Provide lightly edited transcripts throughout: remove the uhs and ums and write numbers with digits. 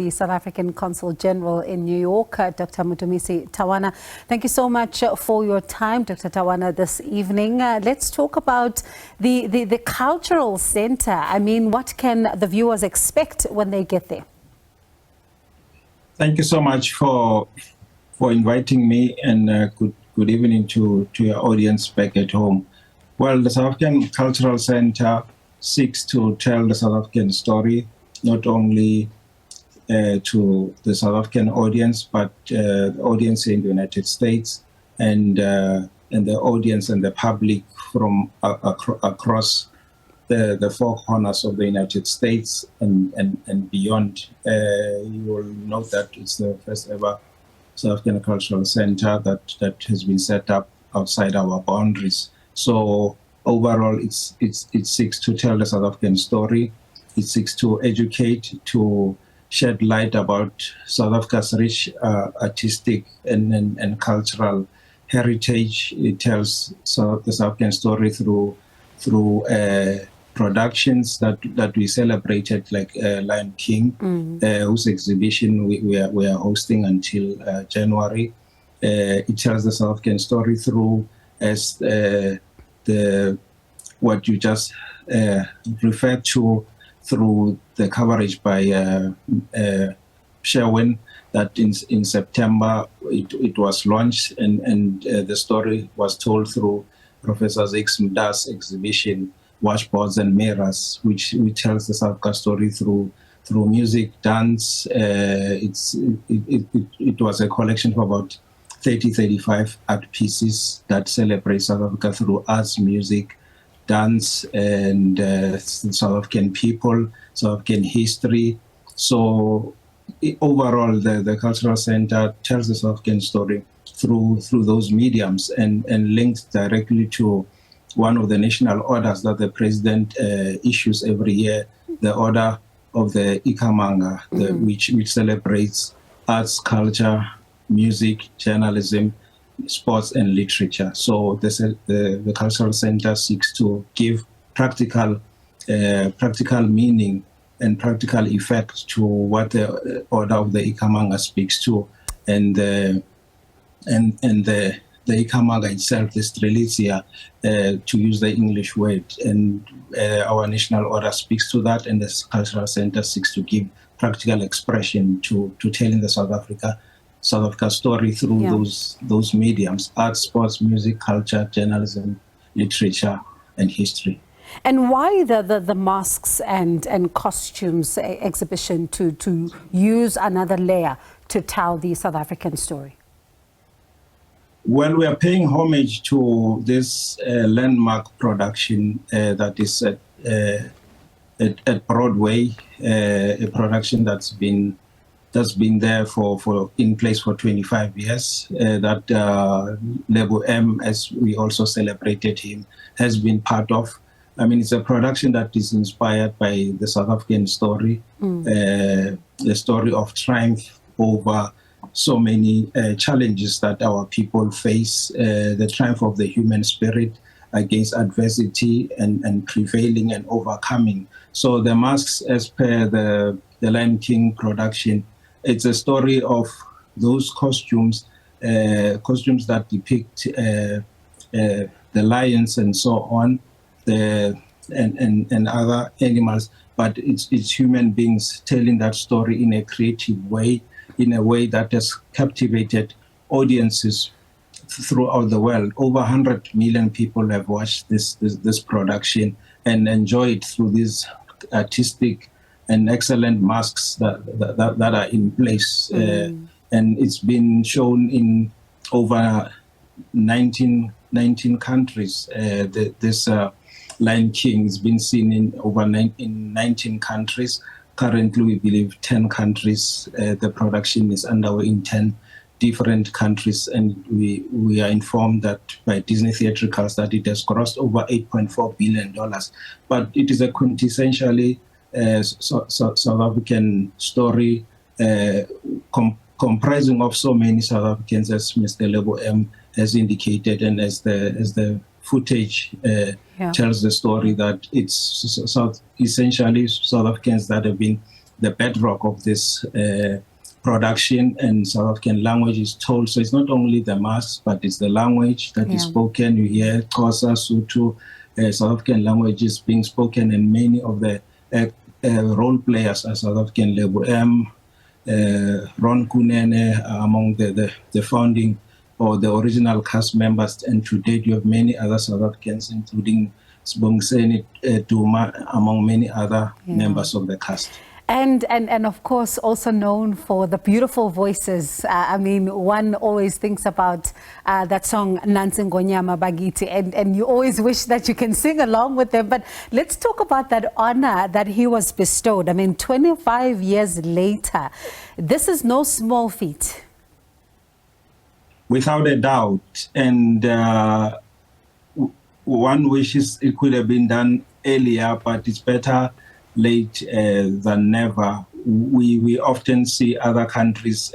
the South African Consul General in New York, Dr. Motumisi Tawana. Thank you so much for your time, Dr. Tawana, this evening. Let's talk about the cultural center. I mean, what can the viewers expect when they get there? Thank you so much for inviting me, and good evening to your audience back at home. Well, the South African Cultural Center seeks to tell the South African story, not only to the South African audience, but the audience in the United States and the audience and the public from across the four corners of the United States and beyond. You will note that it's the first ever South African Cultural Center that has been set up outside our boundaries. So overall, it seeks to tell the South African story. It seeks to educate, to shed light about South Africa's rich artistic and cultural heritage. It tells the South African story through productions that we celebrated, like Lion King, whose exhibition we are hosting until January. It tells the South African story through what you just referred to, through the coverage by Sherwin, that in September it was launched, and the story was told through Professor Zix Mda's exhibition, Washboards and Mirrors, which tells the South Africa story through music, dance. It was a collection of about 35 art pieces that celebrate South Africa through arts, music, dance, and South African people, South African history. So overall, the Cultural Center tells the South African story through those mediums and links directly to one of the national orders that the president issues every year, the Order of the Ikamanga, which celebrates arts, culture, music, journalism, sports, and literature. So the Cultural Center seeks to give practical meaning and practical effect to what the Order of the Ikamanga speaks to, and the Ikamanga itself, the Strelitzia, to use the English word, and our national order speaks to that, and the Cultural Center seeks to give practical expression to telling the South Africa story through those mediums: art, sports, music, culture, journalism, literature, and history. And why the masks and costumes exhibition to use another layer to tell the South African story? Well, we are paying homage to this landmark production that is at Broadway, a production that's been there in place for 25 years. That Lebo M, as we also celebrated him, has been part of. I mean, it's a production that is inspired by the South African story, the story of triumph over so many challenges that our people face, the triumph of the human spirit against adversity and prevailing and overcoming. So the masks, as per the Lion King production, it's a story of those costumes that depict the lions and so on, and other animals, but it's human beings telling that story in a creative way, in a way that has captivated audiences throughout the world. Over 100 million people have watched this production and enjoyed through these artistic and excellent masks that are in place. And it's been shown in over 19 countries. This Lion King has been seen in 19 countries. Currently, we believe 10 countries. The production is underway in 10 different countries, and we are informed that by Disney Theatricals that it has grossed over $8.4 billion. But it is a quintessentially South African story, comprising of so many South Africans, as Mr. Lebo M has indicated, and as the footage tells the story, that it's essentially South Africans that have been the bedrock of this production, and South African language is told. So it's not only the mass, but it's the language that is spoken. You hear Xhosa, Sotho, South African languages being spoken, and many of the role players are South African. Lebo M, Ron Kunene among the founding or the original cast members, and to date you have many other South Africans, including Sibongiseni Duma, among many other members of the cast. And of course also known for the beautiful voices. I mean, one always thinks about that song Nansi Ngonyama Bagiti, and you always wish that you can sing along with them. But let's talk about that honor that he was bestowed. I mean, 25 years later, this is no small feat. Without a doubt, and one wishes it could have been done earlier, but it's better late than never. We often see other countries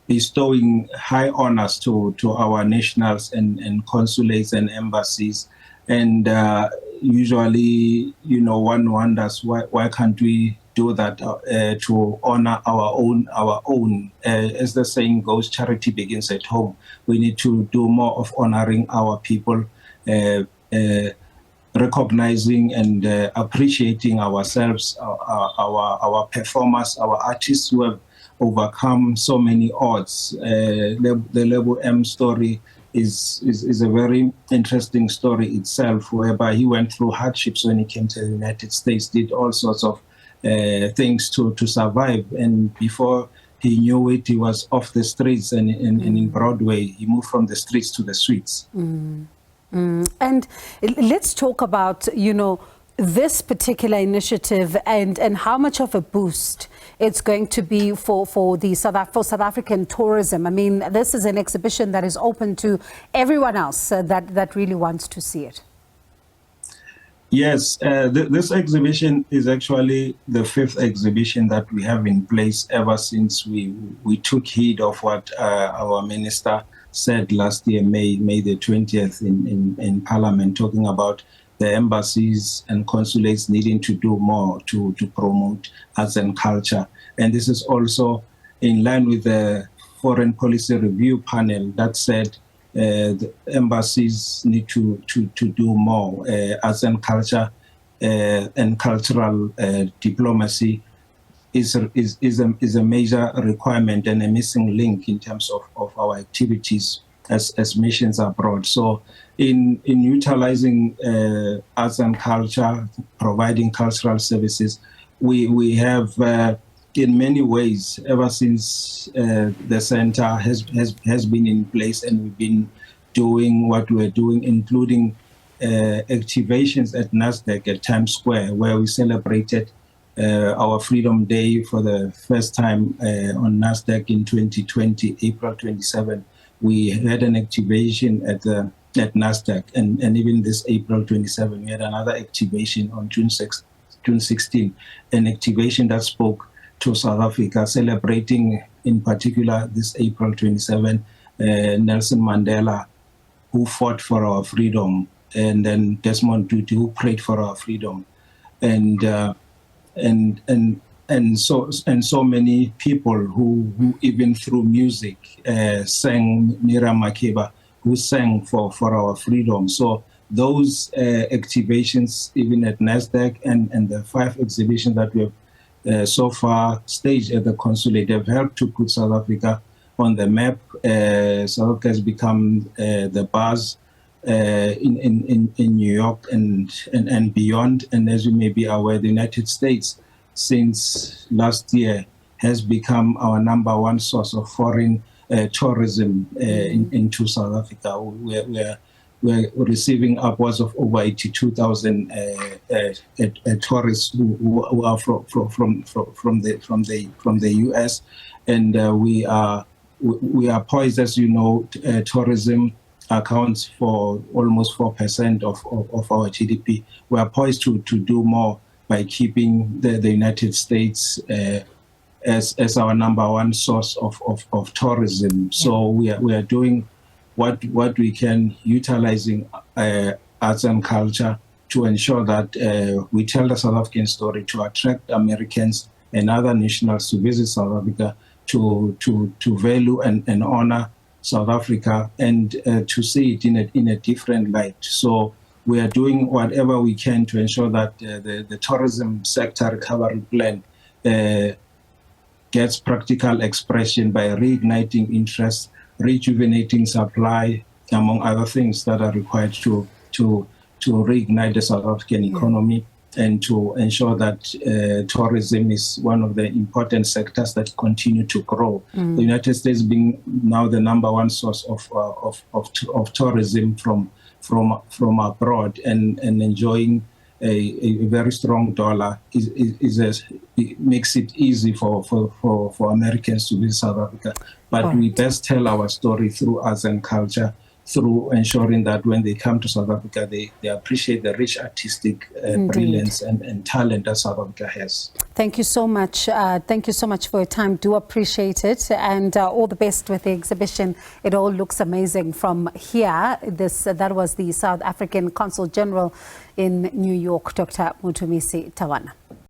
bestowing high honors to our nationals and consulates and embassies, and usually, you know, one wonders why can't we do that to honor our own. As the saying goes, charity begins at home. We need to do more of honoring our people, recognizing and appreciating ourselves, our performers, our artists who have overcome so many odds. The Lebo M story is a very interesting story itself, whereby he went through hardships when he came to the United States, did all sorts of things to survive, and before he knew it, he was off the streets and in Broadway. He moved from the streets to the suites. And let's talk about, you know, this particular initiative and how much of a boost it's going to be for South African tourism. I mean, this is an exhibition that is open to everyone else that really wants to see it. Yes, this exhibition is actually the 5th exhibition that we have in place ever since we took heed of what our minister said last year, May the 20th in Parliament, talking about the embassies and consulates needing to do more to promote arts and culture. And this is also in line with the Foreign Policy Review panel that said the embassies need to do more. Arts and culture and cultural diplomacy is a major requirement and a missing link in terms of our activities as missions abroad. So in utilizing arts and culture, providing cultural services, we have in many ways, ever since the center has been in place, and we've been doing what we're doing, including activations at NASDAQ at Times Square, where we celebrated our Freedom Day for the first time on NASDAQ in 2020, April 27. We had an activation at NASDAQ, and even this April 27, we had another activation on June 16, an activation that spoke to South Africa, celebrating in particular this April 27, Nelson Mandela, who fought for our freedom, and then Desmond Tutu, who prayed for our freedom, and so many people who even through music sang. Miriam Makeba, who sang for our freedom. So those activations, even at NASDAQ, and the 5 exhibitions that we have so far staged at the consulate, have helped to put South Africa on the map. South Africa has become the buzz in New York and beyond. And as you may be aware, the United States, since last year, has become our #1 source of foreign tourism into South Africa. We're receiving upwards of over 82,000 tourists who are from the US, and we are poised, as you know. Tourism accounts for almost 4% of our GDP. We are poised to do more by keeping the United States as our #1 source of tourism. So we are doing what we can, utilizing arts and culture to ensure that we tell the South African story, to attract Americans and other nationals to visit South Africa to value and honor South Africa and to see it in a different light. So we are doing whatever we can to ensure that the tourism sector recovery plan gets practical expression by reigniting interest, rejuvenating supply, among other things that are required to reignite the South African economy and to ensure that tourism is one of the important sectors that continue to grow. The United States being now the number 1 source of tourism from abroad and enjoying a very strong dollar it makes it easy for Americans to visit South Africa. But we best tell our story through arts and culture, through ensuring that when they come to South Africa, they appreciate the rich artistic brilliance and talent that South Africa has. Thank you so much. Thank you so much for your time. Do appreciate it. And all the best with the exhibition. It all looks amazing from here. That was the South African Consul General in New York, Dr. Motumisi Tawana.